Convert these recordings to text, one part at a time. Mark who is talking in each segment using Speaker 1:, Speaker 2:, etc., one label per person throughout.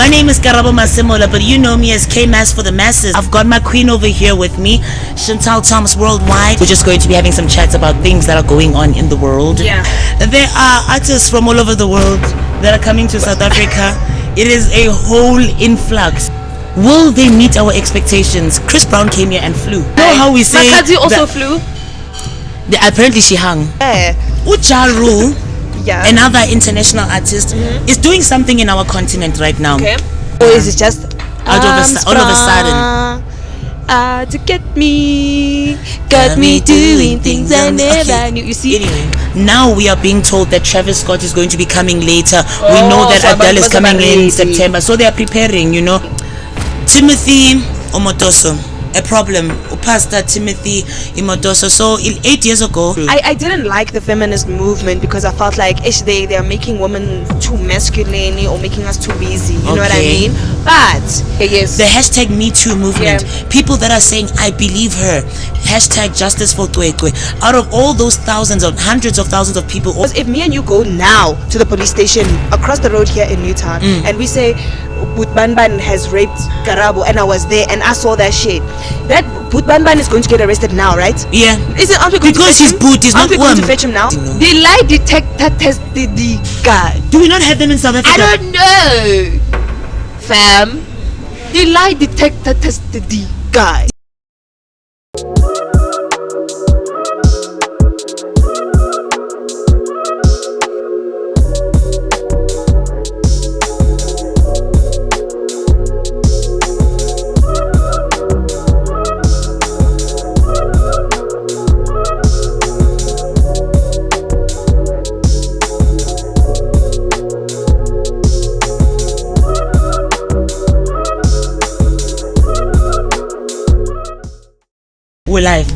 Speaker 1: My name is Karabo Masimola, but you know me as K-Mass for the masses. I've got my queen over here with me, Chantel Thomas worldwide. We're just going to be having some chats about things that are going on in the world.
Speaker 2: Yeah.
Speaker 1: There are artists from all over the world that are coming to South Africa. It is a whole influx. Will they meet our expectations? Chris Brown came here and flew. You know how we say
Speaker 2: Makadzi also flew?
Speaker 1: Apparently she hung. Ujaru, another international artist, is doing something in our continent right now.
Speaker 2: Okay.
Speaker 3: Or is it just
Speaker 1: all of a sudden?
Speaker 3: To get me, got me doing things I never knew. You see?
Speaker 1: Anyway, now we are being told that Travis Scott is going to be coming later. We know that Adele is coming in September, so they are preparing, you know. Timothy Omotoso, a problem. Pastor Timothy Omotoso. So 8 years ago,
Speaker 3: I didn't like the feminist movement because I felt like they are making women too masculine or making us too busy. You know what I mean? But yes,
Speaker 1: the hashtag Me Too movement. People that are saying I believe her. Hashtag Justice for Twekwe. Out of all those thousands of hundreds of thousands of people,
Speaker 3: if me and you go now to the police station across the road here in Newtown and we say Butbanban has raped Karabo and I was there and I saw that shit, that Butbanban is going to get arrested now, right?
Speaker 1: Yeah.
Speaker 3: Aren't we going
Speaker 1: because
Speaker 3: to
Speaker 1: he's boot, he's not
Speaker 3: going to fetch him now? The lie detector tested the guy.
Speaker 1: Do we not have them in South Africa?
Speaker 3: I don't know, fam. The lie detector tested the guy.
Speaker 1: We're live.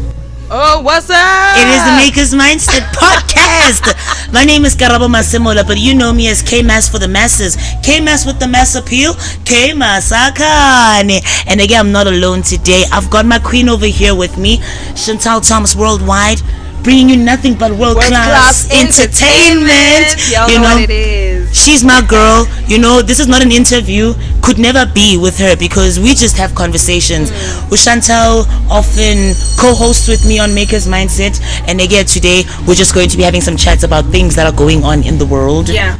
Speaker 3: Oh, what's up?
Speaker 1: It is the Maker's Mindset podcast. My name is Karabo Masimola, but you know me as K-Mass for the masses. K-Mass with the mass appeal. K-Mass Akane. And again, I'm not alone today. I've got my queen over here with me, Chantel Thomas worldwide, bringing you nothing but world-class entertainment.
Speaker 3: Y'all know what it is.
Speaker 1: She's my girl. You know, this is not an interview. Could never be with her because we just have conversations. Chantel often co-hosts with me on Maker's Mindset, and again today we're just going to be having some chats about things that are going on in the world.
Speaker 3: Yeah.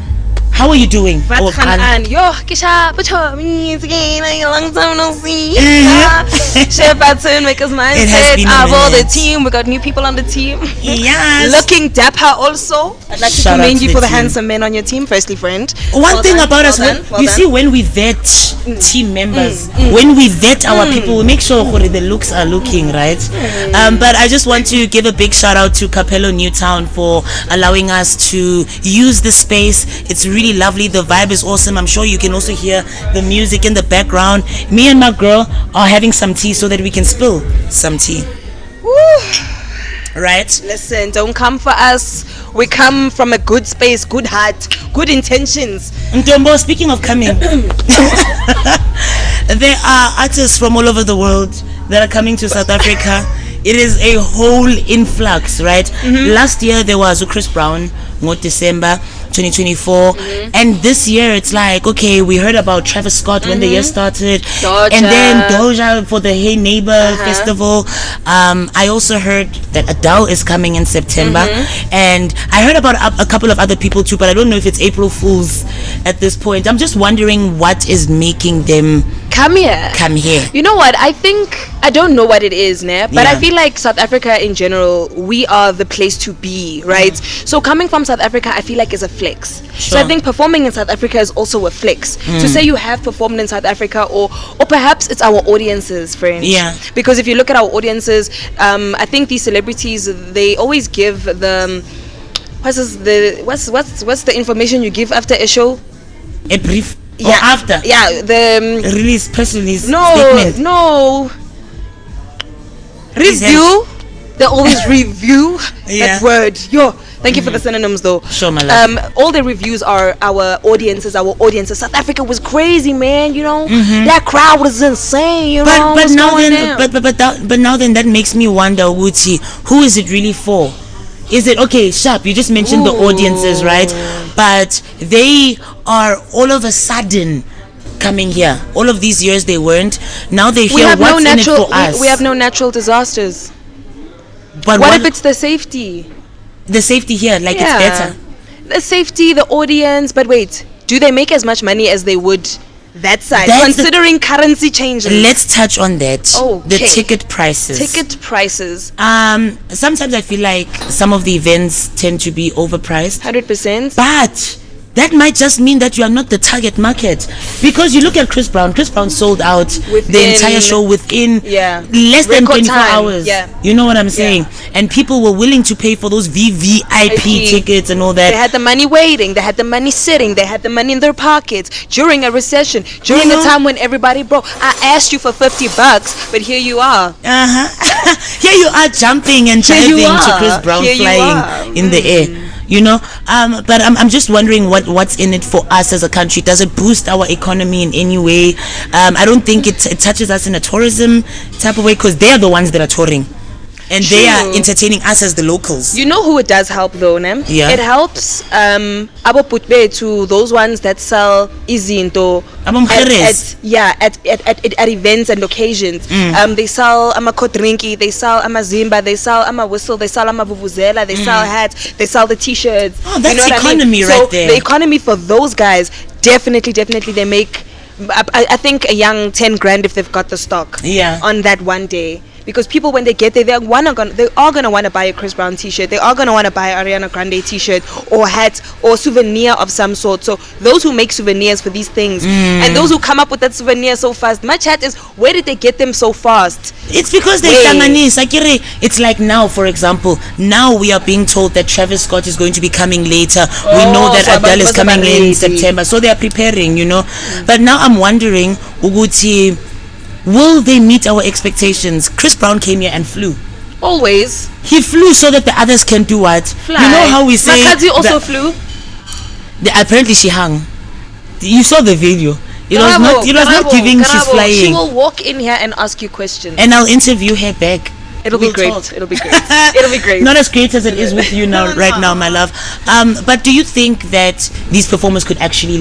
Speaker 1: How are you doing?
Speaker 3: Yo, Kisha, long time no see. Chef Batson, Maker's Mindset. All the team. We got new people on the team.
Speaker 1: Yes.
Speaker 3: Looking dapper also. I'd like to commend you for the handsome men on your team, firstly, friend.
Speaker 1: One thing about us, you see, when we vet team members, when we vet our people, we make sure the looks are looking right. But I just want to give a big shout out to Capello Newtown for allowing us to use the space. It's really lovely. The vibe is awesome. I'm sure you can also hear the music in the background. Me and my girl are having some tea so that we can spill some tea.
Speaker 3: Woo.
Speaker 1: Right?
Speaker 3: Listen, don't come for us. We come from a good space, good heart, good intentions.
Speaker 1: Ntombo, speaking of coming, there are artists from all over the world that are coming to South Africa. It is a whole influx, right? Last year there was Chris Brown, December 2024, and this year it's like, okay, we heard about Travis Scott when the year started, and then Doja for the Hey Neighbor festival. I also heard that Adele is coming in September, and I heard about a couple of other people too, but I don't know if it's April Fools at this point. I'm just wondering what is making them
Speaker 3: come here. You know what, I don't know what it is, but I feel like South Africa in general, we are the place to be, right? So coming from South Africa, I feel like is a flex. So I think performing in South Africa is also a flex. To say you have performed in South Africa, or perhaps it's our audiences, friend.
Speaker 1: Yeah.
Speaker 3: Because if you look at our audiences, I think these celebrities, they always give the what's the information you give after a show?
Speaker 1: A brief. Or after.
Speaker 3: Yeah. The
Speaker 1: release, press release.
Speaker 3: Statement. Review. They always review that word. Thank you for the synonyms though.
Speaker 1: Sure, my love.
Speaker 3: All the reviews are our audiences. South Africa was crazy, man, you know. That crowd was insane, you know.
Speaker 1: But now then that makes me wonder, Wuti, who is it really for? Is it okay, sharp? You just mentioned the audiences, right? But they are all of a sudden coming here. All of these years they weren't. Now they're
Speaker 3: We
Speaker 1: here.
Speaker 3: have
Speaker 1: What's
Speaker 3: no
Speaker 1: in it
Speaker 3: natural.
Speaker 1: for us?
Speaker 3: We have no natural disasters.
Speaker 1: But
Speaker 3: What if it's the safety?
Speaker 1: the safety here? Like
Speaker 3: Yeah.
Speaker 1: it's better.
Speaker 3: The safety, the audience. But wait, do they make as much money as they would that side?
Speaker 1: That's
Speaker 3: Considering currency changes.
Speaker 1: Let's touch on that.
Speaker 3: Okay.
Speaker 1: The ticket prices.
Speaker 3: Ticket prices.
Speaker 1: Sometimes I feel like some of the events tend to be overpriced.
Speaker 3: 100%.
Speaker 1: But that might just mean that you are not the target market, because you look at Chris Brown. Chris Brown sold out the
Speaker 3: Within-
Speaker 1: entire show within
Speaker 3: Yeah.
Speaker 1: less than
Speaker 3: Record
Speaker 1: 24
Speaker 3: time.
Speaker 1: hours.
Speaker 3: Yeah.
Speaker 1: You know what I'm saying? And people were willing to pay for those VVIP tickets and all that.
Speaker 3: They had the money waiting. They had the money sitting. They had the money in their pockets during a recession, during the time when everybody broke. I asked you for $50, but here you are.
Speaker 1: Here you are jumping and
Speaker 3: Here you
Speaker 1: diving to
Speaker 3: are.
Speaker 1: Chris Brown
Speaker 3: Here you
Speaker 1: flying
Speaker 3: are.
Speaker 1: in the air. You know, but I'm just wondering what's in it for us as a country. Does it boost our economy in any way? I don't think it touches us in a tourism type of way, because they are the ones that are touring, and they are
Speaker 3: True.
Speaker 1: entertaining us as the locals.
Speaker 3: You know who it does help though, ne?
Speaker 1: Yeah.
Speaker 3: It helps abo putbe to those ones that sell izinto at events and occasions. They sell amakotrinki, they sell amazimba, they sell whistle, they sell vuvuzela, they sell hats, they sell the t-shirts.
Speaker 1: Oh, that's
Speaker 3: you know what
Speaker 1: economy
Speaker 3: I mean?
Speaker 1: right
Speaker 3: So
Speaker 1: there.
Speaker 3: the economy for those guys, definitely they make I think a young 10 grand if they've got the stock on that one day. Because people, when they get there, they are gonna want to buy a Chris Brown t-shirt. They are gonna want to buy an Ariana Grande t-shirt or hat or souvenir of some sort. So those who make souvenirs for these things and those who come up with that souvenir so fast, my chat is, where did they get them so fast?
Speaker 1: It's because they it's like now, for example, now we are being told that Travis Scott is going to be coming later. We know that
Speaker 3: so
Speaker 1: Adele is coming in
Speaker 3: ready.
Speaker 1: September, so they are preparing, you know. But now I'm wondering, Uguti, will they meet our expectations? Chris Brown came here and flew.
Speaker 3: Always.
Speaker 1: He flew so that the others can do what?
Speaker 3: Fly.
Speaker 1: You know how we say
Speaker 3: Makazi also flew.
Speaker 1: Apparently she hung. You saw the video. It was not giving she's flying.
Speaker 3: She will walk in here and ask you questions.
Speaker 1: And I'll interview her back.
Speaker 3: It'll be great. It'll be great. It'll be great.
Speaker 1: Not as great as it is with you now, right now, my love. But do you think that these performers could actually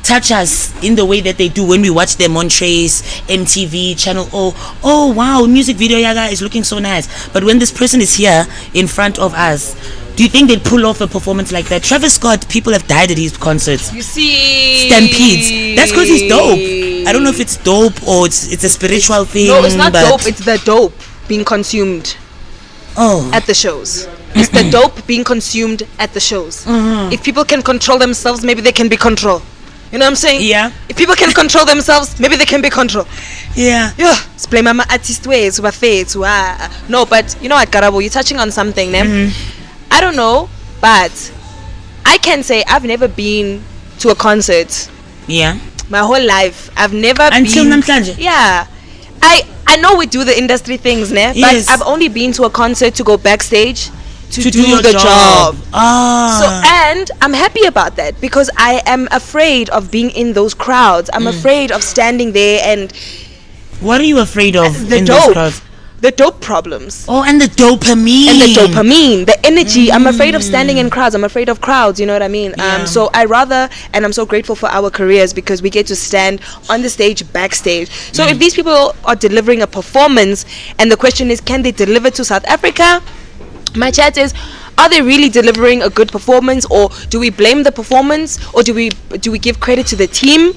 Speaker 1: touch us in the way that they do when we watch them on Trace, MTV, Channel O? Oh wow, music video yaga is looking so nice. But when this person is here in front of us, do you think they'd pull off a performance like that? Travis Scott, people have died at his concerts.
Speaker 3: You see,
Speaker 1: Stampedes. That's because he's dope. I don't know if it's dope or it's a spiritual thing.
Speaker 3: No, it's not dope. It's the dope being consumed at the shows. It's the dope being consumed at the shows. If people can control themselves, maybe they can be controlled. You know what I'm saying?
Speaker 1: Yeah.
Speaker 3: If people can control themselves, maybe they can be controlled.
Speaker 1: Yeah.
Speaker 3: Yeah. It's blame my artist ways, no, but you know what, Karabo, you're touching on something, ne? I don't know, but I can say I've never been to a concert.
Speaker 1: Yeah.
Speaker 3: My whole life, I've never
Speaker 1: Until
Speaker 3: been.
Speaker 1: namhlanje?
Speaker 3: Yeah. I know we do the industry things, ne?
Speaker 1: Yes.
Speaker 3: But I've only been to a concert to go backstage to do
Speaker 1: your
Speaker 3: the job. So,
Speaker 1: Ah.
Speaker 3: and I'm happy about that because I am afraid of being in those crowds. I'm afraid of standing there and
Speaker 1: What are you afraid of
Speaker 3: the
Speaker 1: in those
Speaker 3: dope.
Speaker 1: crowds?
Speaker 3: The dope problems.
Speaker 1: Oh, and the dopamine.
Speaker 3: And the dopamine, the energy. I'm afraid of standing in crowds. I'm afraid of crowds, you know what I mean?
Speaker 1: Yeah.
Speaker 3: So I rather, and I'm so grateful for our careers because we get to stand on the stage, backstage. So if these people are delivering a performance, and the question is, can they deliver to South Africa? My chat is, are they really delivering a good performance, or do we blame the performance, or do we give credit to the team?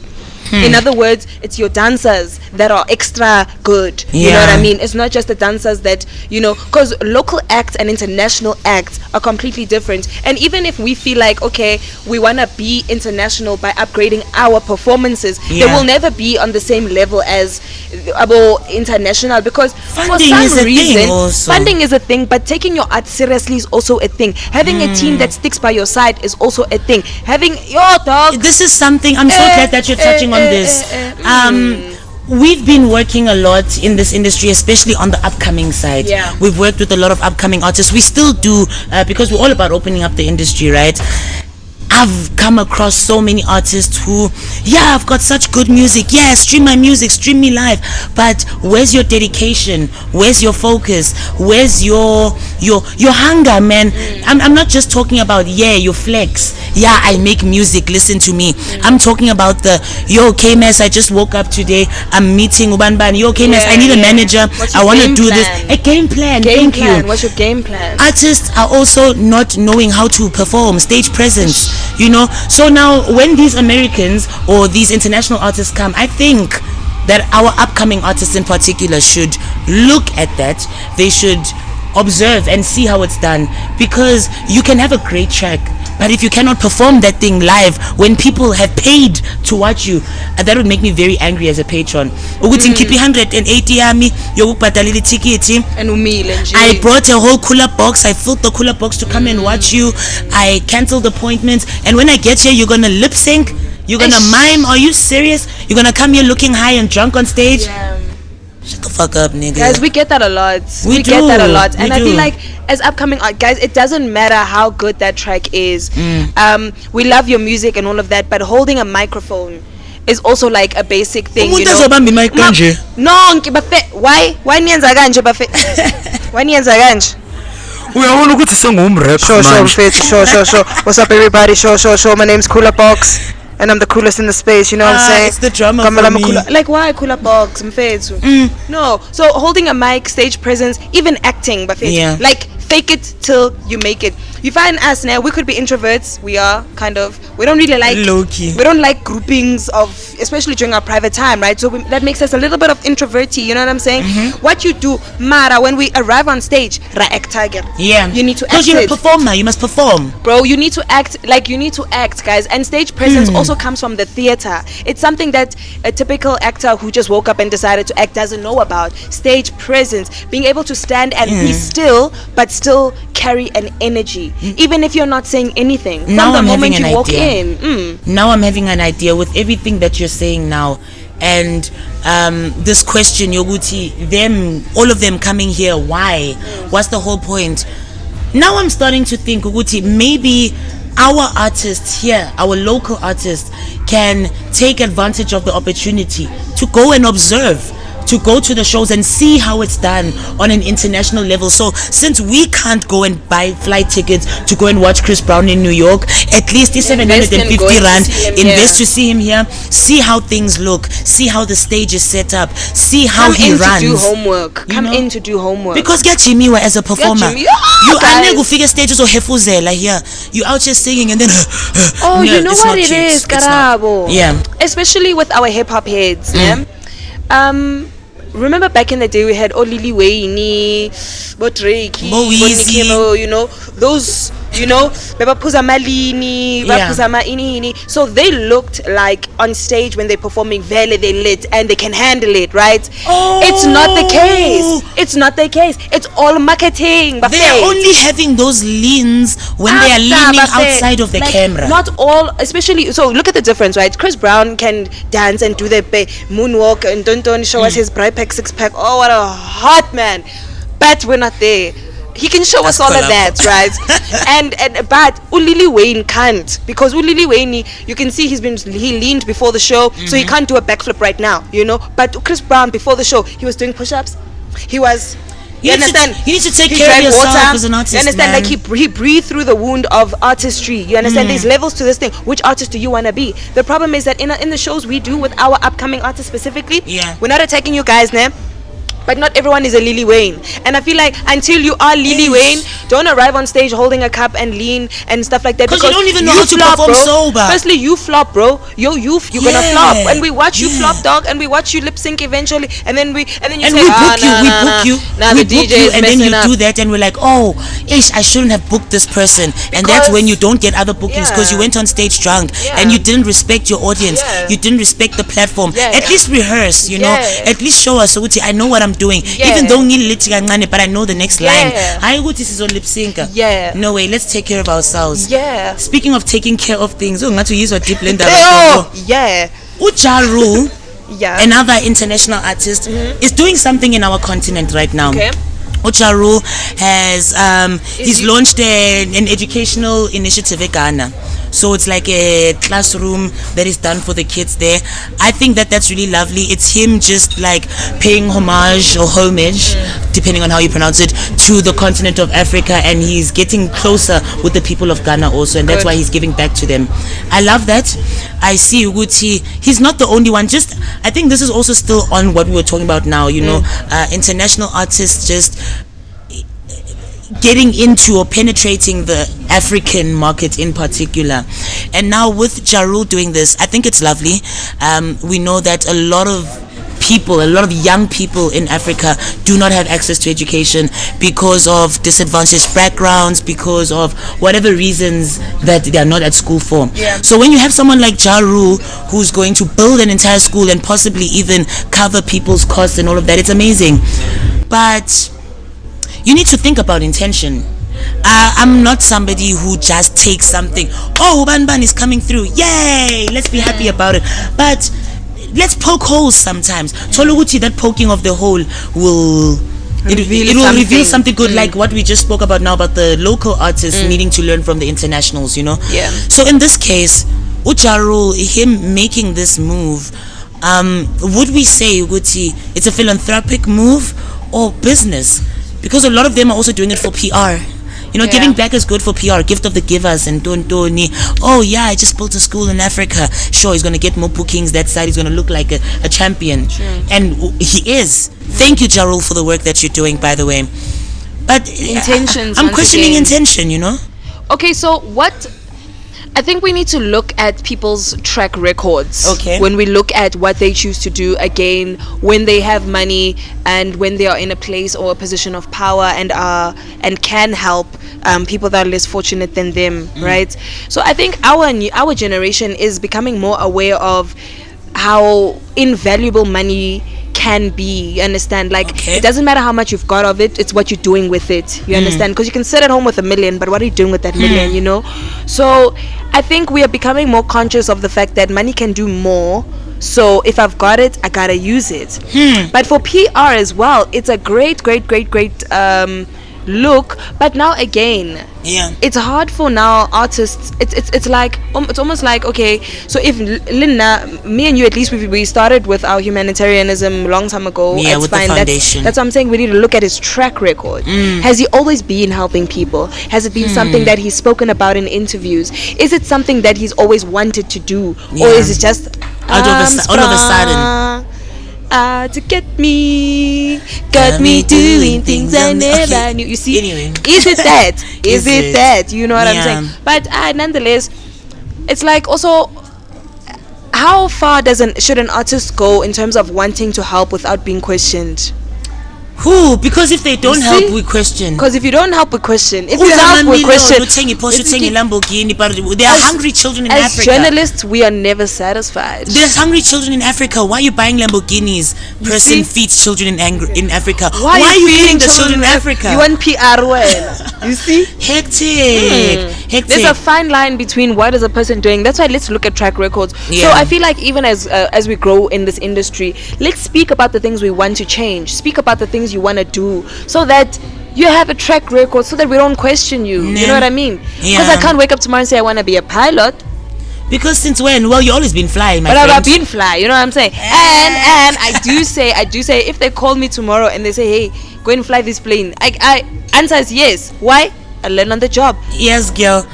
Speaker 3: In other words, it's your dancers that are extra good. You know what I mean? It's not just the dancers that, you know, because local acts and international acts are completely different. And even if we feel like, okay, we want to be international by upgrading our performances, they will never be on the same level as international because
Speaker 1: Funding
Speaker 3: for some
Speaker 1: is a
Speaker 3: reason,
Speaker 1: thing also.
Speaker 3: funding is a thing, but taking your art seriously is also a thing. Having a team that sticks by your side is also a thing. Having your dog.
Speaker 1: This is something, I'm so glad that you're touching on this. We've been working a lot in this industry, especially on the upcoming side.
Speaker 3: Yeah.
Speaker 1: We've worked with a lot of upcoming artists. We still do, because we're all about opening up the industry, right? I've come across so many artists who, I've got such good music. Yeah, stream my music, stream me live. But where's your dedication? Where's your focus? Where's your your hunger, man. I'm not just talking about your flex. Yeah, I make music, listen to me. I'm talking about the yo K-Mess, I just woke up today, I'm meeting Ubanban. Yo K-Mess, I need a manager, I want to do this. A game plan. Thank you.
Speaker 3: What's your game plan?
Speaker 1: Artists are also not knowing how to perform, stage presence, you know. So now when these Americans or these international artists come, I think that our upcoming artists in particular should look at that. They should observe and see how it's done, because you can have a great track, but if you cannot perform that thing live when people have paid to watch you, that would make me very angry as a patron. Ukuthi ngikhiphe 180 yami yokubhadalila ticket,
Speaker 3: and umile nje.
Speaker 1: I brought a whole cooler box, I filled the cooler box to come and watch you, I cancelled appointments, and when I get here you're gonna lip sync, you're gonna mime. Are you serious? You're gonna come here looking high and drunk on stage? Shut the fuck up, nigga.
Speaker 3: Guys, we get that a lot. We get that a lot. And I feel like as upcoming guys, it doesn't matter how good that track is. We love your music and all of that, but holding a microphone is also like a basic thing, you know. No, why niyenza kanje bafe? Why niyenza kanje?
Speaker 2: Uyabona ukuthi sengumrap manje.
Speaker 4: Sure. What's up, everybody? Sure. My name's Cooler Box, and I'm the coolest in the space. You know what I'm saying?
Speaker 1: It's the drummer for me.
Speaker 3: Like, why Cooler Box? No. So holding a mic, stage presence, even acting, but like fake it till you make it. You find us now, we could be introverts. We are kind of, we don't really like
Speaker 1: low-key.
Speaker 3: We don't like groupings of, especially during our private time, right? So that makes us a little bit of introverty, you know what I'm saying? What you do, Mara, when we arrive on stage, act tiger.
Speaker 1: Yeah.
Speaker 3: You need to act.
Speaker 1: Because you're a performer, you must perform.
Speaker 3: Bro, you need to act, guys. And stage presence also comes from the theater. It's something that a typical actor who just woke up and decided to act doesn't know about. Stage presence, being able to stand and be still, but still carry an energy, even if you're not saying anything.
Speaker 1: Now
Speaker 3: from the
Speaker 1: I'm
Speaker 3: moment
Speaker 1: having
Speaker 3: you
Speaker 1: an
Speaker 3: walk
Speaker 1: idea.
Speaker 3: in.
Speaker 1: Now I'm having an idea with everything that you're saying now, and this question, Yoguti, all of them coming here, why? What's the whole point? Now I'm starting to think, Yoguti, maybe our artists here, our local artists, can take advantage of the opportunity to go and observe, to go to the shows and see how it's done on an international level. So since we can't go and buy flight tickets to go and watch Chris Brown in New York, at least the 750 rand, invest to see him here, see how things look, see how the stage is set up, see how he runs.
Speaker 3: Come in to do homework.
Speaker 1: Because get Jimmy as a performer, you are go figure stages or hefuzela here. You out here singing and then
Speaker 3: no, you know what it is, Karabo.
Speaker 1: Yeah.
Speaker 3: Especially with our hip hop heads. Remember back in the day we had Lil Wayne, Drake, you know, those, you know, so they looked like on stage when they're performing they lit and they can handle it, right? It's not the case. It's all marketing.
Speaker 1: They are only having those leans when they are leaning outside of the camera.
Speaker 3: Not all, especially, so look at the difference, right? Chris Brown can dance and do the moonwalk and don't show us his bright pack, six pack. Oh, what a hot man. But we're not there. He can show us all of that, right? and but Lil Wayne can't, because Lil Wayne, you can see he leaned before the show, so he can't do a backflip right now, you know. But Chris Brown before the show, he was doing push-ups. He was. You understand?
Speaker 1: You need to take care of yourself as an artist.
Speaker 3: You understand?
Speaker 1: Man.
Speaker 3: Like he breathed through the wound of artistry. You understand? There's levels to this thing. Which artist do you want to be? The problem is that in the shows we do with our upcoming artists specifically, we're not attacking you guys, nah. But not everyone is a Lil Wayne. And I feel like until you are Lil Wayne, don't arrive on stage holding a cup and lean and stuff like that.
Speaker 1: Because you don't even know how to perform sober.
Speaker 3: Firstly, you flop, bro. You're gonna flop. And we watch you flop, dog, and we watch you lip sync eventually. And then you say,
Speaker 1: we book you.
Speaker 3: The DJ is
Speaker 1: and then you
Speaker 3: up.
Speaker 1: do that, and we're like, oh, I shouldn't have booked this person. And that's when you don't get other bookings, because you went on stage drunk and you didn't respect your audience. You didn't respect the platform. At least rehearse, you know. At least show us, I know what I'm doing. Even though but I know the next line. I go to this on lip sync. No way, let's take care of ourselves. Speaking of taking care of things, Ujaru, another international artist, is doing something in our continent right now. Ujaru has he's launched an educational initiative in Ghana, So it's like a classroom that is done for the kids there. I think that that's really lovely. It's him just like paying homage or homage, depending on how you pronounce it, to the continent of Africa, and he's getting closer with the people of Ghana also, and that's why he's giving back to them. I love that. I see Uguti. He's not the only one. Just, I think this is also still on what we were talking about now, you know, international artists just getting into or penetrating the African market in particular. And now with Jarul doing this, I think it's lovely. We know that a lot of young people in Africa do not have access to education because of disadvantaged backgrounds, because of whatever reasons that they are not at school for. So when you have someone like Jaru who's going to build an entire school and possibly even cover people's costs and all of that, it's amazing. But you need to think about intention. I'm not somebody who just takes something. Oh, Ban is coming through. Yay! Let's be happy about it. But let's poke holes sometimes. Toluguti, that poking of the hole will reveal something good, like what we just spoke about now about the local artists needing to learn from the internationals, you know?
Speaker 3: Yeah.
Speaker 1: So in this case, Ujarul, him making this move, would we say, Uguti, it's a philanthropic move or business? Because a lot of them are also doing it for PR. You know, giving back is good for PR, gift of the givers, and don't. Oh yeah, I just built a school in Africa. Sure, he's gonna get more bookings that side. He's gonna look like a champion, and he is. Thank you, Jarul, for the work that you're doing, by the way. But
Speaker 3: intentions.
Speaker 1: I'm questioning intention. You know.
Speaker 3: Okay, so what? I think we need to look at people's track records.
Speaker 1: Okay.
Speaker 3: When we look at what they choose to do, again, when they have money and when they are in a place or a position of power and can help people that are less fortunate than them, right? So I think our generation is becoming more aware of how invaluable money can be. You understand? Like, it doesn't matter how much you've got of it, it's what you're doing with it. You understand? Because you can sit at home with $1 million, but what are you doing with that million, you know? So I think we are becoming more conscious of the fact that money can do more. So if I've got it, I gotta use it. But for PR as well, it's a great look. But now again, it's hard for now artists. It's like it's almost like, okay, so if Linda, me and you, at least we started with our humanitarianism a long time ago.
Speaker 1: Yeah, with
Speaker 3: fine.
Speaker 1: the foundation.
Speaker 3: That's what I'm saying. We need to look at his track record. Has he always been helping people? Has it been something that he's spoken about in interviews? Is it something that he's always wanted to do, or is it just
Speaker 1: all of a sudden?
Speaker 3: To get me, got me doing things I never knew. You see,
Speaker 1: anyway.
Speaker 3: Is it that? Is it that? You know what I'm saying? But nonetheless, it's like also, how far should an artist go in terms of wanting to help without being questioned?
Speaker 1: Who? Because if they don't help, we question.
Speaker 3: Because if you don't help, we question. If you help, we question.
Speaker 1: There are hungry children in Africa.
Speaker 3: As journalists, we are never satisfied.
Speaker 1: There's hungry children in Africa. Why are you buying Lamborghinis? Person feeds children in Africa. Why are you feeding the children in Africa?
Speaker 3: You want PR well. You see?
Speaker 1: Hectic.
Speaker 3: There's a fine line between what is a person doing. That's why let's look at track records. So I feel like even as we grow in this industry, let's speak about the things we want to change. Speak about the things you want to do, so that you have a track record, so that we don't question you. You know what I mean? Because I can't wake up tomorrow and say I want to be a pilot. Because since when? Well, you always been flying, my friend. But I've been fly. You know what I'm saying? And I do say, if they call me tomorrow and they say, hey, go and fly this plane, I answer is yes. Why? I learn on the job. Yes, girl.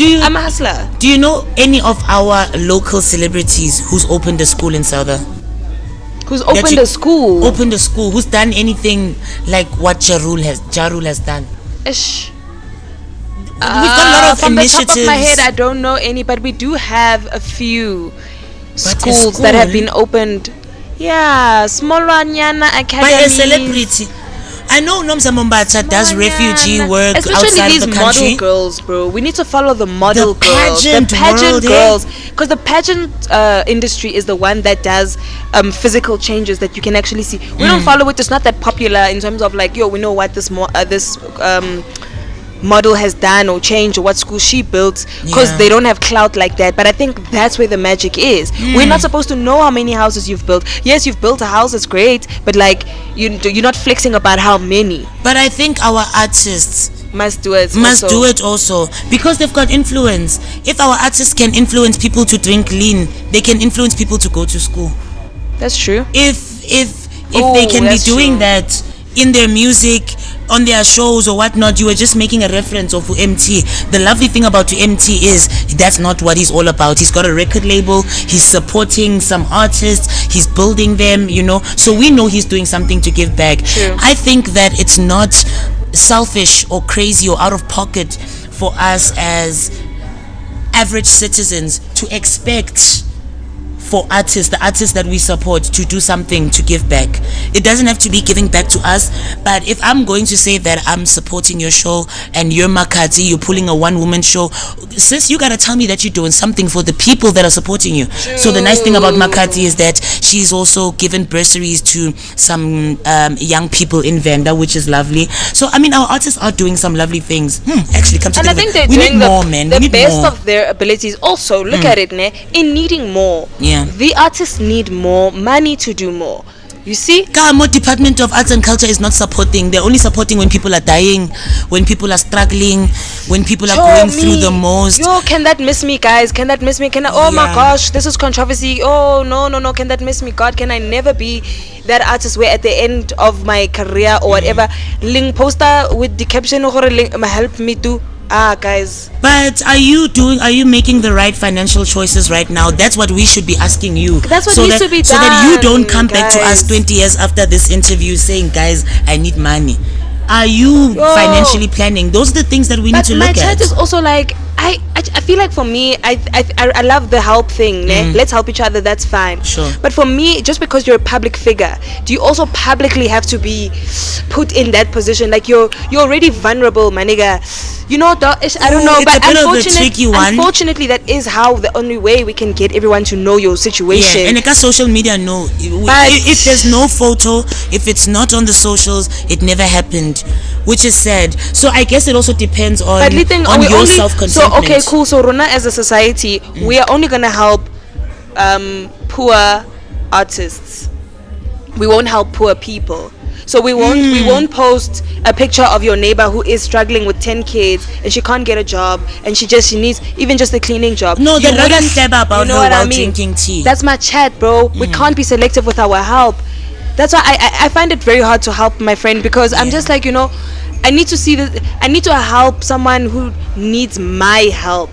Speaker 3: I'm a hustler. Do you know any of our local celebrities who's opened a school in Southern? Who's opened a school? Opened a school. Who's done anything like what Jarul has done? Ish. We've got a lot of from initiatives. The top of my head, I don't know any, but we do have a few schools that have been opened. Yeah, Smolanyana Academy. By a celebrity. I know Nomza Mombata does refugee work outside of the country. Especially these model girls, bro. We need to follow the model girls. The pageant girls. Because the pageant industry is the one that does physical changes that you can actually see. We don't follow it. It's not that popular in terms of like, yo, we know what this model has done or changed or what school she built, because they don't have clout like that. But I think that's where the magic is. We're not supposed to know how many houses you've built. Yes, you've built a house, it's great, but like you're not flexing about how many. But I think our artists must do it.
Speaker 1: Must do it also because they've got influence. If our artists can influence people to drink lean, they can influence people to go to school.
Speaker 3: That's true.
Speaker 1: If they can be doing that in their music, on their shows or whatnot, you were just making a reference of MT. The lovely thing about MT is that's not what he's all about. He's got a record label, he's supporting some artists, he's building them, so we know he's doing something to give back.
Speaker 3: True.
Speaker 1: I think that it's not selfish or crazy or out of pocket for us as average citizens to expect for the artists that we support, to do something to give back. It doesn't have to be giving back to us, but if I'm going to say that I'm supporting your show and you're Makati, you're pulling a one-woman show, sis, you gotta tell me that you're doing something for the people that are supporting you. True. So the nice thing about Makati is that she's also given bursaries to some young people in Venda, which is lovely. So I mean, our artists are doing some lovely things. Actually, come to
Speaker 3: and I think they're doing the best of their abilities. Also, look at it, in needing more.
Speaker 1: Yeah.
Speaker 3: The artists need more money to do more. You see?
Speaker 1: Kamo Department of Arts and Culture is not supporting. They're only supporting when people are dying, when people are struggling, when people are going through the most.
Speaker 3: Can that miss me, guys? Can that miss me? My gosh, this is controversy. Oh, no. Can that miss me? God, can I never be that artist where at the end of my career or whatever, link poster with the caption, help me to. Guys.
Speaker 1: But are you making the right financial choices right now? That's what we should be asking you.
Speaker 3: That's what needs to be done.
Speaker 1: So that you don't come back to us 20 years after this interview saying, guys, I need money. Are you financially planning? Those are the things that we need to look at.
Speaker 3: But my chat is also like, I feel like for me, I love the help thing. Let's help each other, that's fine.
Speaker 1: Sure.
Speaker 3: But for me, just because you're a public figure, do you also publicly have to be put in that position? Like you're already vulnerable, my nigga. I don't know, but unfortunately, that is how the only way we can get everyone to know your situation.
Speaker 1: Yeah, and because social media if there's no photo, if it's not on the socials, it never happened, which is sad. So I guess it also depends on your self-contentment.
Speaker 3: So okay, cool. So Rona, as a society, we are only gonna help poor artists. We won't help poor people. So we won't post a picture of your neighbor who is struggling with 10 kids and she can't get a job and she needs even just a cleaning job.
Speaker 1: No, they wouldn't step about her while drinking tea.
Speaker 3: That's my chat, bro. We can't be selective with our help. That's why I find it very hard to help my friend, because I'm just like, I need to see that. I need to help someone who needs my help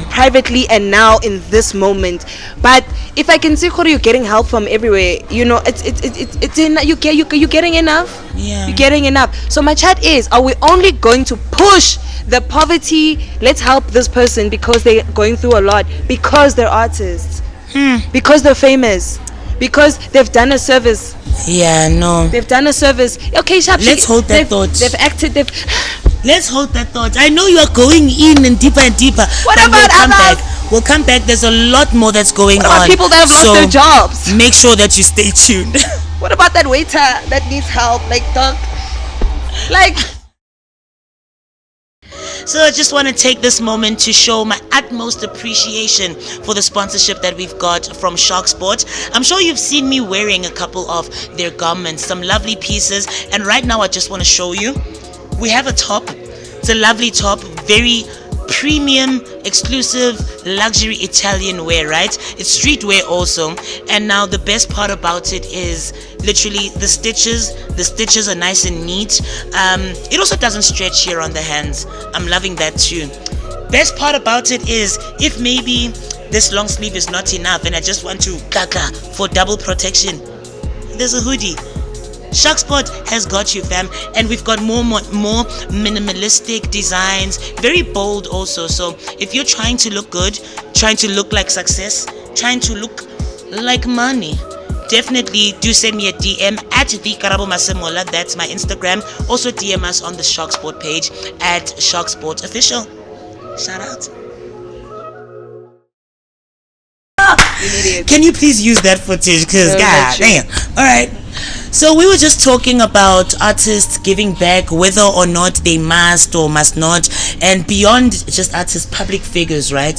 Speaker 3: privately and now in this moment. But if I can see you're getting help from everywhere, it's you're getting enough.
Speaker 1: Yeah,
Speaker 3: you're getting enough. So my chat is: are we only going to push the poverty? Let's help this person because they're going through a lot, because they're artists, because they're famous, because they've done a service.
Speaker 1: Yeah, no.
Speaker 3: They've done a service. Okay, Sharp.
Speaker 1: Let's hold that thought.
Speaker 3: They've acted.
Speaker 1: Let's hold that thought. I know you are going in and deeper and deeper.
Speaker 3: What about others?
Speaker 1: We'll come back. There's a lot more that's going on.
Speaker 3: What about people that have lost their jobs?
Speaker 1: Make sure that you stay tuned.
Speaker 3: What about that waiter that needs help?
Speaker 1: So I just want to take this moment to show my utmost appreciation for the sponsorship that we've got from Shark Sport. I'm sure you've seen me wearing a couple of their garments, some lovely pieces. And right now I just want to show you. We have a top. It's a lovely top, very premium, exclusive, luxury Italian wear, right? It's streetwear also. And now the best part about it is literally the stitches. The stitches are nice and neat. It also doesn't stretch here on the hands. I'm loving that too. Best part about it is if maybe this long sleeve is not enough and I just want to kaka for double protection, there's a hoodie. Shark Sport has got you, fam, and we've got more minimalistic designs, very bold also. So if you're trying to look good, trying to look like success, trying to look like money, definitely do send me a DM at the Karabo Masemola. That's my Instagram. Also DM us on the Shark Sport page at Shark Sport Official. Shout out. Can you please use that footage? Because god damn. Alright. So we were just talking about artists giving back, whether or not they must or must not, and beyond just artists, public figures, right?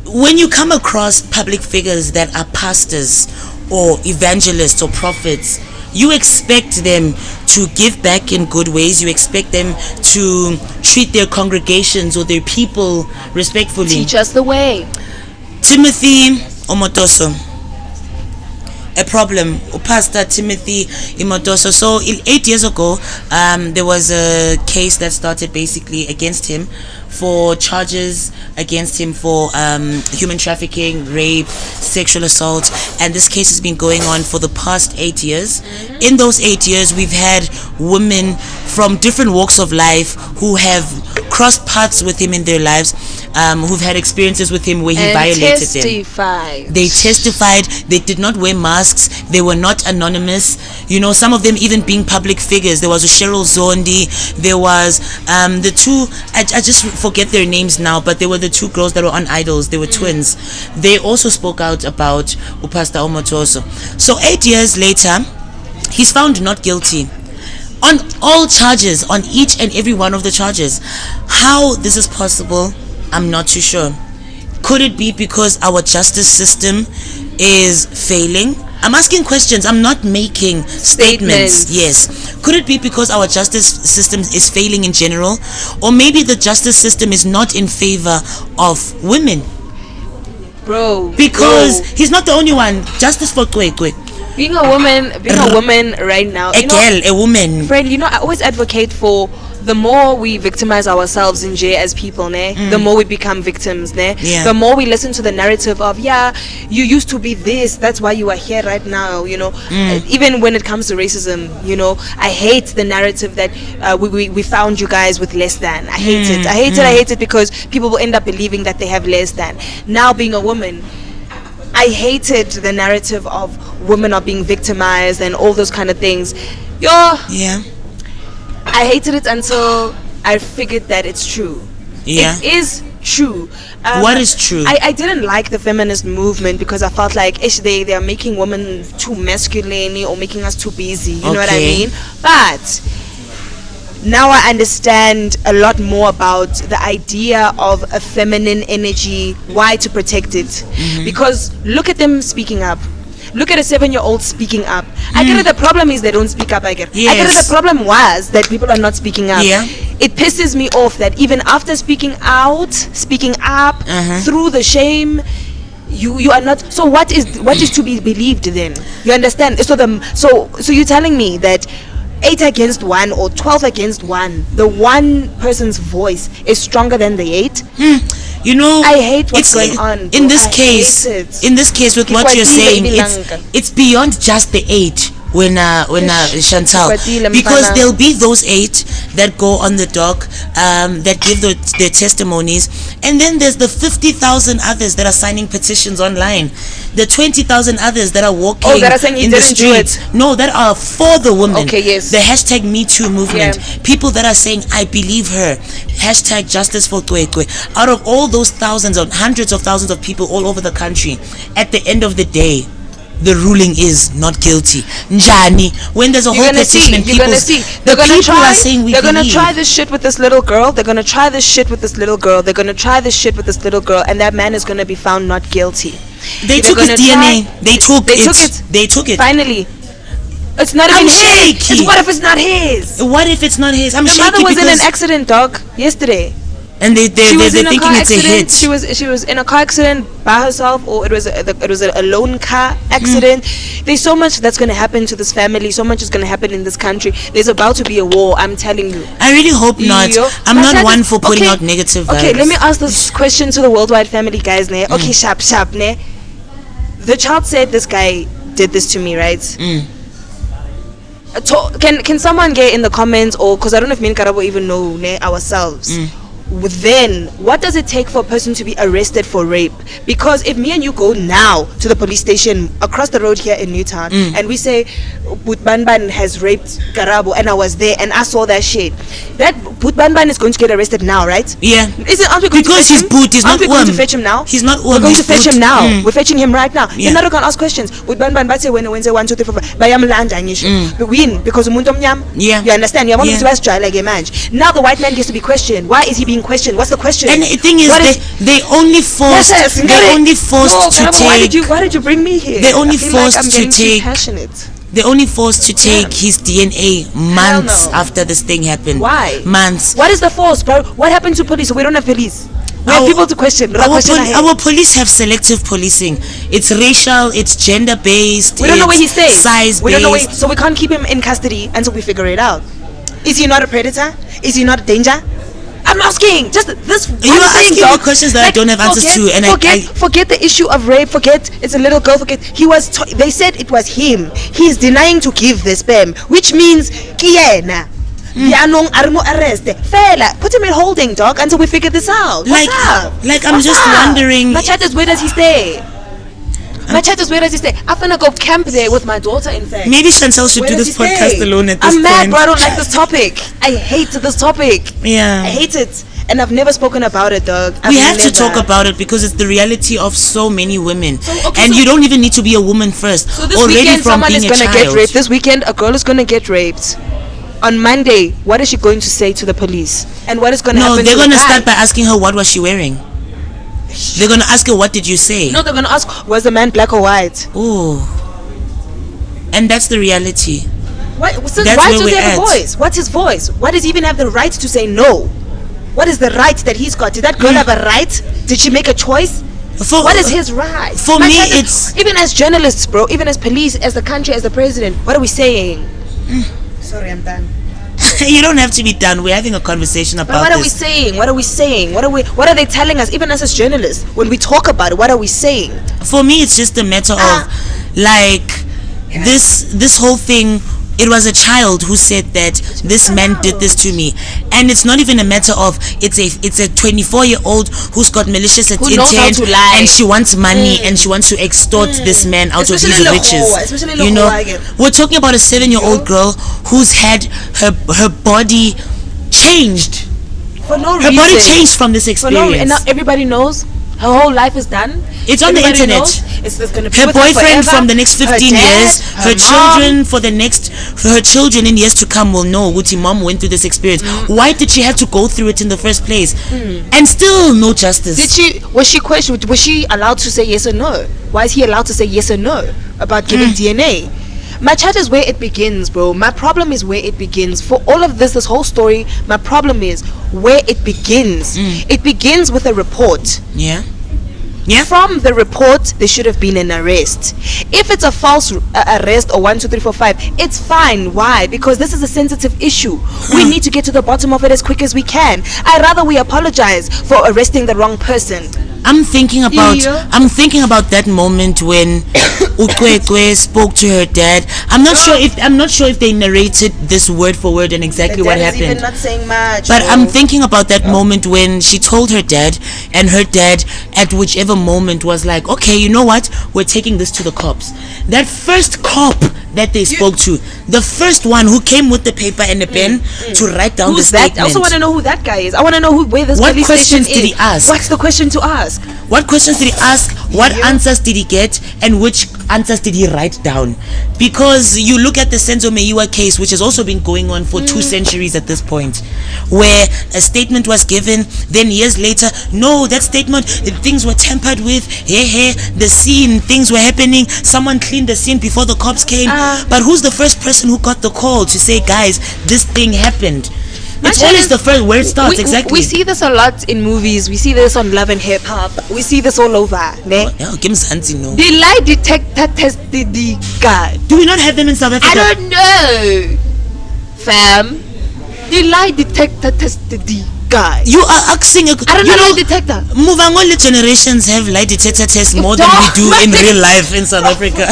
Speaker 1: When you come across public figures that are pastors or evangelists or prophets, you expect them to give back in good ways. You expect them to treat their congregations or their people respectfully.
Speaker 3: Teach us the way.
Speaker 1: Timothy Omotoso. A problem. Pastor Timothy Omotoso. So 8 years ago, there was a case that started basically against him for charges against him for human trafficking, rape, sexual assault, and this case has been going on for the past 8 years. In those 8 years, we've had women from different walks of life who have crossed paths with him in their lives, who've had experiences with him where he violated them. They testified. They did not wear masks. They were not anonymous. You know, some of them even being public figures. There was a Cheryl Zondi. There was the two, I just forget their names now, but they were the two girls that were on Idols. They were twins. They also spoke out about Pastor Omotoso. So 8 years later, he's found not guilty on all charges, on each and every one of the charges. How this is possible, I'm not too sure. Could it be because our justice system is failing? I'm asking questions. I'm not making statements. Yes. Could it be because our justice system is failing in general? Or maybe the justice system is not in favor of women?
Speaker 3: Bro.
Speaker 1: Because he's not the only one. Justice for Kwekwe.
Speaker 3: Being a woman right now.
Speaker 1: A woman.
Speaker 3: Friend, I always advocate for the more we victimize ourselves in J as people, the more we become victims,
Speaker 1: Yeah.
Speaker 3: The more we listen to the narrative of, you used to be this, that's why you are here right now, Even when it comes to racism, I hate the narrative that we found you guys with less than. I hate it. I hate it because people will end up believing that they have less than. Now, being a woman, I hated the narrative of women are being victimized and all those kind of things.
Speaker 1: Yeah.
Speaker 3: I hated it until I figured that it's true.
Speaker 1: Yeah.
Speaker 3: It is true.
Speaker 1: What is true?
Speaker 3: I didn't like the feminist movement because I felt like they are making women too masculine or making us too busy. You know what I mean? But now I understand a lot more about the idea of a feminine energy, why to protect it. Because look at them speaking up. Look at a 7-year-old speaking up. I get it, the problem is they don't speak up. I get it, the problem was that people are not speaking up. It pisses me off that even after speaking up through the shame, you are not. So what is to be believed then? You understand? So you're telling me that 8 against 1 or 12 against 1, the one person's voice is stronger than the 8? I hate what's going on.
Speaker 1: In this case, with what you're saying, it's beyond just the 8. When Chantel, because there'll be those 8 that go on the dock, that give their testimonies, and then there's the 50,000 others that are signing petitions online, the 20,000 others that are walking
Speaker 3: that are saying
Speaker 1: in the streets. No, that are for the women.
Speaker 3: Okay, yes.
Speaker 1: The hashtag Me Too movement. People that are saying I believe her. Hashtag Justice for Kwekwe. Out of all those thousands or hundreds of thousands of people all over the country, at the end of the day, the ruling is not guilty. Njani, when there's a whole petition and people are saying we believe.
Speaker 3: They're gonna try this shit with this little girl. They're gonna try this shit with this little girl. They're gonna try this shit with this little girl, and that man is gonna be found not guilty.
Speaker 1: They took his DNA. They took it.
Speaker 3: Finally. It's not even
Speaker 1: shaky.
Speaker 3: What if it's not his?
Speaker 1: What if it's not his? I'm shaky.
Speaker 3: The mother was in an accident, dog, yesterday.
Speaker 1: And they're thinking it's a hit.
Speaker 3: She was in a car accident by herself, or it was a lone car accident. There's so much that's going to happen to this family. So much is going to happen in this country. There's about to be a war. I'm telling you.
Speaker 1: I really hope not. I'm not one for putting out negative vibes.
Speaker 3: Okay, let me ask this question to the worldwide family guys. Okay, sharp. The child said this guy did this to me, right? Can someone get in the comments, or because I don't know if me and Karabo even know ourselves. Then what does it take for a person to be arrested for rape? Because if me and you go now to the police station across the road here in Newtown and we say Butbanban has raped Karabo and I was there and I saw that shit, that Butbanban is going to get arrested now, right?
Speaker 1: Yeah.
Speaker 3: Aren't we going
Speaker 1: because
Speaker 3: to
Speaker 1: he's boot, he's not
Speaker 3: going to fetch him now?
Speaker 1: He's not
Speaker 3: We're going to fetch him now. We're fetching him right now.
Speaker 1: Yeah.
Speaker 3: You're not going to ask questions. Butbanban but say when 1 2 3 4 bayamlanda ngisho. We win because umuntu omnyama.
Speaker 1: Yeah.
Speaker 3: You understand? You want to ask like a man. Now the white man gets to be questioned. Why is he being questioned? What's the question?
Speaker 1: And the thing is, they only forced
Speaker 3: to take.
Speaker 1: Why did you bring me here? They only forced to take.
Speaker 3: Passionate.
Speaker 1: They only forced to take his DNA months after this thing happened.
Speaker 3: Why?
Speaker 1: Months.
Speaker 3: What is the force, bro? What happened to police? We don't have police. We have people to question.
Speaker 1: Our police have selective policing. It's racial, it's gender based.
Speaker 3: We don't know where he stays.
Speaker 1: Size based.
Speaker 3: We don't know where, so we can't keep him in custody until we figure it out. Is he not a predator? Is he not a danger? I'm asking. Just this.
Speaker 1: You are asking me questions that I don't have answers to, and
Speaker 3: forget the issue of rape. Forget it's a little girl. Forget he was. They said it was him. He's denying to give the sperm, which means Kiena. Arrest. Fela, put him in holding, dog, until we figure this out. I'm just wondering. Machates, where does he stay? Machates, where does he stay? I'm gonna go camp there with my daughter. In fact,
Speaker 1: maybe Chantel should do this podcast alone at this point.
Speaker 3: I'm mad, bro. I don't like this topic. I hate this topic.
Speaker 1: Yeah,
Speaker 3: I hate it. And I've never spoken about it, dog.
Speaker 1: We have to talk about it because it's the reality of so many women. And you don't even need to be a woman first.
Speaker 3: So this weekend, someone is gonna get raped. This weekend, a girl is gonna get raped. On Monday, what is she going to say to the police? And what is going to happen?
Speaker 1: No, they're going to start by asking her what was she wearing. They're going to ask her, what did you say?
Speaker 3: No, they're going to ask, was the man black or white?
Speaker 1: Ooh. And that's the reality.
Speaker 3: Why does he have a voice? What's his voice? Why does he even have the right to say no? What is the right that he's got? Did that girl have a right? Did she make a choice? What is his right?
Speaker 1: For me, it's...
Speaker 3: Even as journalists, bro, even as police, as the country, as the president, what are we saying? Sorry, I'm done.
Speaker 1: You don't have to be done. We're having a conversation about
Speaker 3: what are we saying? What are we saying? What are they telling us? Even us as journalists, when we talk about it, what are we saying?
Speaker 1: For me, it's just a matter of this whole thing. It was a child who said that this man did this to me, and it's not even a matter of it's a 24-year-old who's got malicious intent and she wants money and she wants to extort this man out of his riches. You know, we're talking about a 7-year-old girl who's had her body changed
Speaker 3: for no reason.
Speaker 1: Her body changed from this experience,
Speaker 3: and now everybody knows. Her whole life is done.
Speaker 1: It's on the internet. Her boyfriend from the next 15 years, her children for her children in years to come will know Guti mom went through this experience. Why did she have to go through it in the first place? And still no justice.
Speaker 3: Was she allowed to say yes or no? Why is he allowed to say yes or no about giving DNA? My chat is where it begins, bro. My problem is where it begins. For all of this whole story, my problem is where it begins. It begins with a report.
Speaker 1: Yeah.
Speaker 3: From the report, there should have been an arrest. If it's a false arrest or 1, 2, 3, 4, 5, it's fine. Why? Because this is a sensitive issue. We need to get to the bottom of it as quick as we can. I'd rather we apologize for arresting the wrong person.
Speaker 1: I'm thinking about that moment when Ukwekwe spoke to her dad. I'm not sure if they narrated this word for word and exactly what happened.
Speaker 3: Even not saying much.
Speaker 1: But I'm thinking about that moment when she told her dad, and her dad at whichever moment was like, okay, you know what? We're taking this to the cops. That first cop that they spoke to, the first one who came with the paper and the pen to write down the statement.
Speaker 3: I also want to know who that guy is. I want to know where this police station is. What questions did he ask? What's the question to ask?
Speaker 1: What questions did he ask? What answers did he get? And which answers did he write down? Because you look at the Senzo Meyiwa case, which has also been going on for 2 centuries at this point, where a statement was given, then years later, no, that statement, things were tampered with, the scene, things were happening, someone cleaned the scene before the cops came, but who's the first person who got the call to say, guys, this thing happened? It's always the first where it starts. Exactly.
Speaker 3: We see this a lot in movies. We see this on Love and Hip Hop. We see this all over.
Speaker 1: Yeah, give me something, no.
Speaker 3: The lie detector test the guy.
Speaker 1: Do we not have them in South Africa?
Speaker 3: I don't know, fam. The lie detector test the guy.
Speaker 1: You are asking
Speaker 3: I don't know lie detector.
Speaker 1: Muvangoli generations have lie detector tests more than we do in real life in South Africa.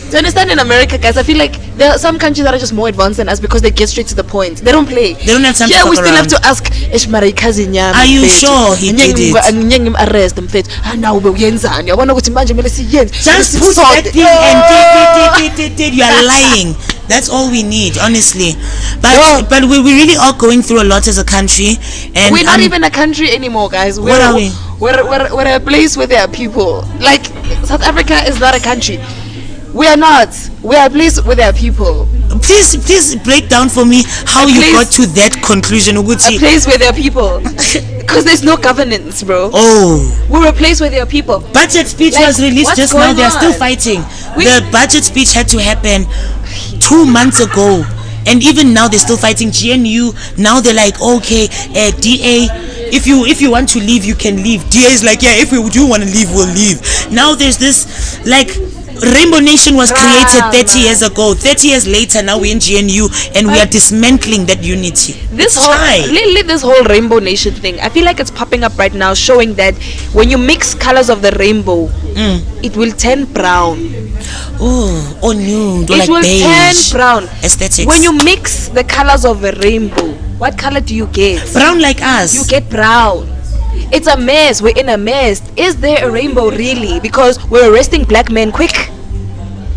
Speaker 3: Do you understand? In America, guys, I feel like there are some countries that are just more advanced than us because they get straight to the point. They don't play.
Speaker 1: They don't have time to fuck
Speaker 3: we still
Speaker 1: around.
Speaker 3: have to ask
Speaker 1: Are you sure he did it? Just put that thing and you are lying. That's all we need, honestly. But we really are going through a lot as a country, and
Speaker 3: we're not even a country anymore, guys.
Speaker 1: What are we?
Speaker 3: We're a place where there are people. Like South Africa is not a country. We are not. We are a place where there are people.
Speaker 1: Please break down for me how you got to that conclusion, Uguti.
Speaker 3: A place where there are people. Because there's no governance, bro.
Speaker 1: Oh.
Speaker 3: We're a place where there are people.
Speaker 1: Budget speech was released just now. They're still fighting. The budget speech had to happen 2 months ago. And even now they're still fighting. GNU, now they're like, okay, DA, if you want to leave, you can leave. DA is like, yeah, if we do want to leave, we'll leave. Now there's this, like, Rainbow Nation was created 30 years ago. 30 years later, now we're in GNU and we are dismantling that unity.
Speaker 3: This whole Rainbow Nation thing, I feel like it's popping up right now, showing that when you mix colors of the rainbow, it will turn brown.
Speaker 1: Oh, nude, or
Speaker 3: it
Speaker 1: like
Speaker 3: will
Speaker 1: beige.
Speaker 3: turn brown.
Speaker 1: Aesthetics.
Speaker 3: When you mix the colors of a rainbow, what color do you get?
Speaker 1: Brown like us.
Speaker 3: You get brown. It's a mess. We're in a mess. Is there a rainbow really? Because we're arresting black men quick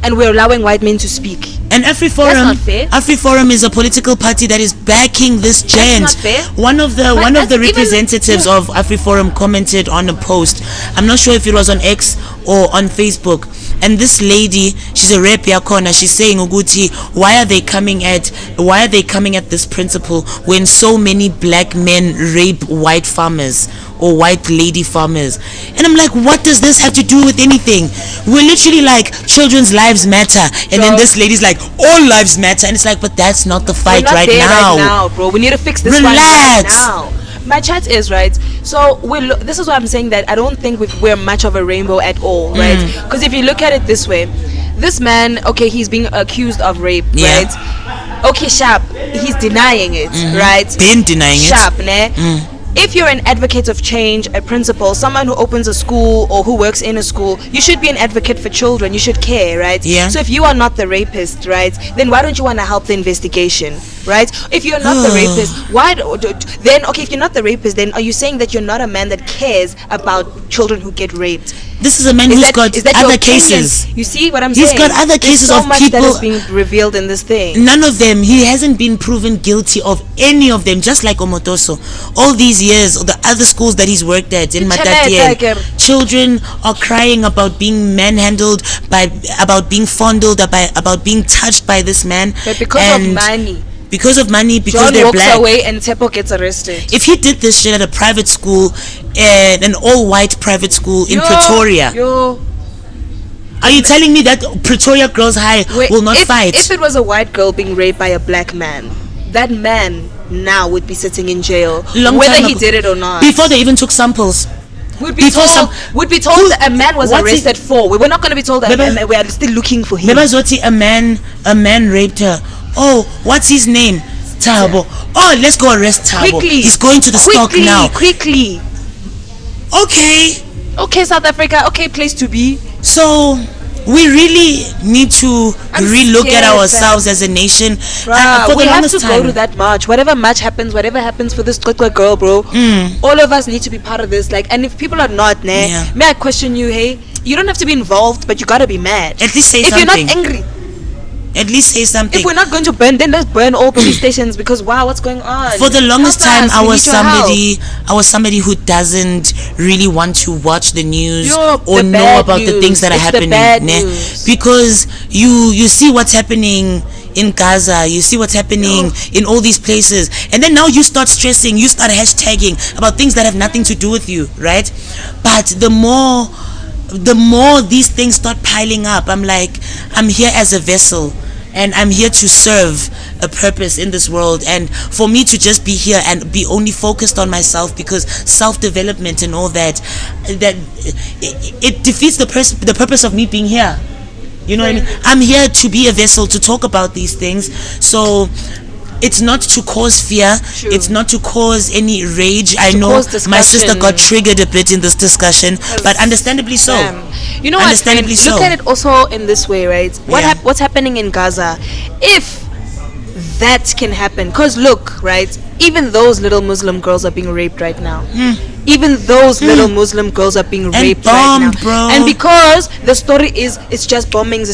Speaker 3: and we're allowing white men to speak.
Speaker 1: And AfriForum is a political party that is backing this giant.
Speaker 3: That's not fair.
Speaker 1: One of the representatives of AfriForum commented on a post. I'm not sure if it was on X or on Facebook. And this lady, she's a rep yakona, she's saying, Uguti, why are they coming at this principle when so many black men rape white farmers or white lady farmers? And I'm like, what does this have to do with anything? We're literally like, children's lives matter, and then this lady's like, all lives matter, and it's like, but that's not the fight right now,
Speaker 3: bro. We need to fix this.
Speaker 1: Relax.
Speaker 3: Right now. My chat is right. So this is why I'm saying that I don't think we're much of a rainbow at all, right? Because if you look at it this way, this man, okay, he's being accused of rape, right? Okay, sharp, he's denying it, right?
Speaker 1: Been denying
Speaker 3: sharp, it. Sharp, If you're an advocate of change, a principal, someone who opens a school or who works in a school, you should be an advocate for children. You should care, right?
Speaker 1: Yeah.
Speaker 3: So if you are not the rapist, right, then why don't you want to help the investigation, right? If you're not the rapist, if you're not the rapist, then are you saying that you're not a man that cares about children who get raped?
Speaker 1: This is a man who's got other cases.
Speaker 3: You see what I'm saying?
Speaker 1: He's got other cases of
Speaker 3: much
Speaker 1: people.
Speaker 3: That is being revealed in this thing.
Speaker 1: None of them. He hasn't been proven guilty of any of them. Just like Omotoso, all these years, or the other schools that he's worked at in Matatiele, children are crying about being manhandled, about being fondled, about being touched by this man.
Speaker 3: But because of money.
Speaker 1: Because of money, because
Speaker 3: John
Speaker 1: they're
Speaker 3: walks
Speaker 1: black.
Speaker 3: away and Tepo gets arrested.
Speaker 1: If he did this shit at a private school, an all-white private school in Pretoria, are you telling me that Pretoria Girls High will not fight?
Speaker 3: If it was a white girl being raped by a black man, that man now would be sitting in jail, whether he did it or not.
Speaker 1: Before they even took samples.
Speaker 3: Would be told that a man was arrested for. We're not going to be told that we are still looking for him.
Speaker 1: A man raped her. Oh, what's his name? Tabo. Oh, let's go arrest Tabo.
Speaker 3: Quickly.
Speaker 1: He's going to the stock now.
Speaker 3: Quickly. Okay, South Africa. Okay, place to be.
Speaker 1: So we really need to relook at ourselves as a nation.
Speaker 3: We have to go to that march. Whatever march happens, whatever happens for this girl, bro. All of us need to be part of this. Like, and if people are not, may I question you? Hey, you don't have to be involved, but you gotta be mad.
Speaker 1: At least say
Speaker 3: something. If you're not angry,
Speaker 1: at least say something.
Speaker 3: If we're not going to burn, then let's burn all police stations, because wow, what's going on?
Speaker 1: For the longest time, I was somebody who doesn't really want to watch the news or know about the things that are happening. Because you see what's happening in Gaza, you see what's happening in all these places, and then now you start stressing, you start hashtagging about things that have nothing to do with you, right? But the more these things start piling up, I'm like, I'm here as a vessel, and I'm here to serve a purpose in this world. And for me to just be here and be only focused on myself, because self-development and all that it defeats the purpose of me being here. You know what I mean? I'm here to be a vessel to talk about these things. So it's not to cause fear. True. It's not to cause any rage. I know my sister got triggered a bit in this discussion, but understandably so.
Speaker 3: You know what, friend? Look at it also in this way, right? What's happening in Gaza? If that can happen, because look, right, even those little Muslim girls are being raped right now. Even those little Muslim girls are being raped right now.
Speaker 1: Bro.
Speaker 3: And because the story is, it's just bombings,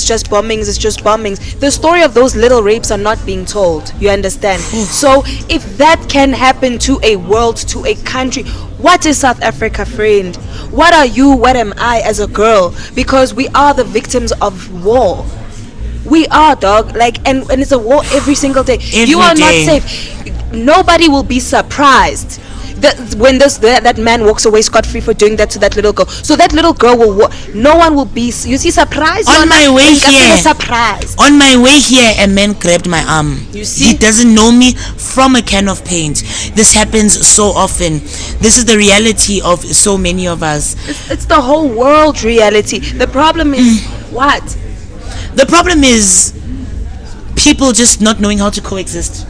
Speaker 3: the story of those little rapes are not being told. You understand? So if that can happen to a world, to a country, what is South Africa, friend? What are you? What am I as a girl? Because we are the victims of war. We are, dog. Like, and it's a war every single day. You are not safe. Nobody will be surprised that man walks away scot-free for doing that to that little girl. So that little girl no one will be, you see, surprised.
Speaker 1: On my way here,
Speaker 3: surprise.
Speaker 1: On my way here, a man grabbed my arm.
Speaker 3: You see?
Speaker 1: He doesn't know me from a can of paint. This happens so often. This is the reality of so many of us.
Speaker 3: It's the whole world reality. The problem is what?
Speaker 1: The problem is people just not knowing how to coexist.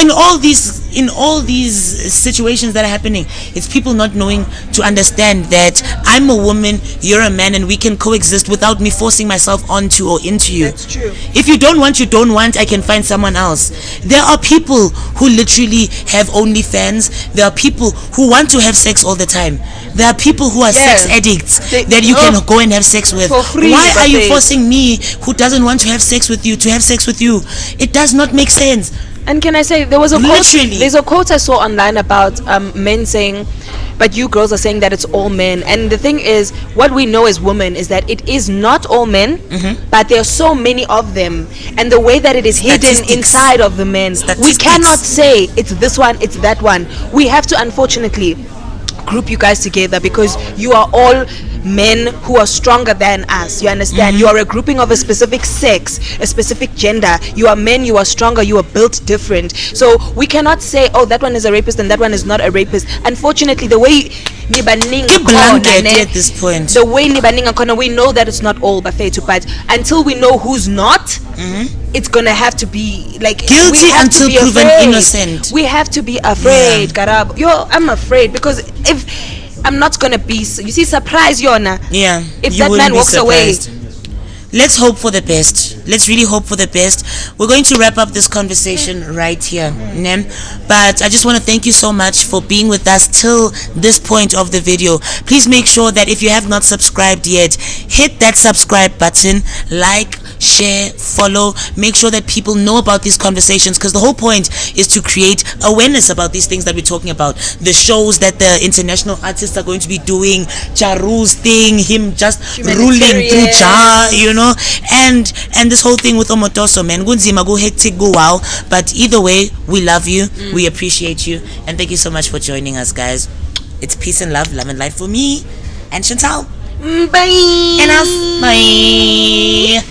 Speaker 1: In all these situations that are happening, it's people not knowing to understand that I'm a woman, you're a man, and we can coexist without me forcing myself onto or into you.
Speaker 3: That's true.
Speaker 1: If you don't want, I can find someone else. There are people who literally have OnlyFans. There are people who want to have sex all the time. There are people who are sex addicts that you can go and have sex with.
Speaker 3: For free.
Speaker 1: Why are you forcing me, who doesn't want to have sex with you, to have sex with you? It does not make sense.
Speaker 3: And can I say, there was a quote, there's a quote I saw online about men saying, but you girls are saying that it's all men. And the thing is, what we know as women is that it is not all men, but there are so many of them. And the way that it is hidden inside of the men, we cannot say it's this one, it's that one. We have to, unfortunately, group you guys together because you are all men who are stronger than us. You understand? You are a grouping of a specific sex, a specific gender. You are men, you are stronger, you are built different. So we cannot say, oh, that one is a rapist and that one is not a rapist. Unfortunately, the way
Speaker 1: at this point,
Speaker 3: the way we know that it's not all buffet to but until we know who's not, it's gonna have to be like
Speaker 1: guilty until proven innocent.
Speaker 3: We have to be afraid. Garab. I'm afraid because if I'm not gonna be, you see, surprise Yona.
Speaker 1: Yeah.
Speaker 3: If that man walks away.
Speaker 1: Let's hope for the best. Let's really hope for the best. We're going to wrap up this conversation right here. But I just want to thank you so much for being with us till this point of the video. Please make sure that if you have not subscribed yet, hit that subscribe button, like, share, follow. Make sure that people know about these conversations, because the whole point is to create awareness about these things that we're talking about. The shows that the international artists are going to be doing, Charu's thing, him just ruling through Cha, you know, and this whole thing with Omotoso, man, gunzima go hectic, go wow. But either way, we love you, we appreciate you, and thank you so much for joining us, guys. It's peace and love and life for me and Chantel.
Speaker 3: Bye.
Speaker 1: And us. Bye.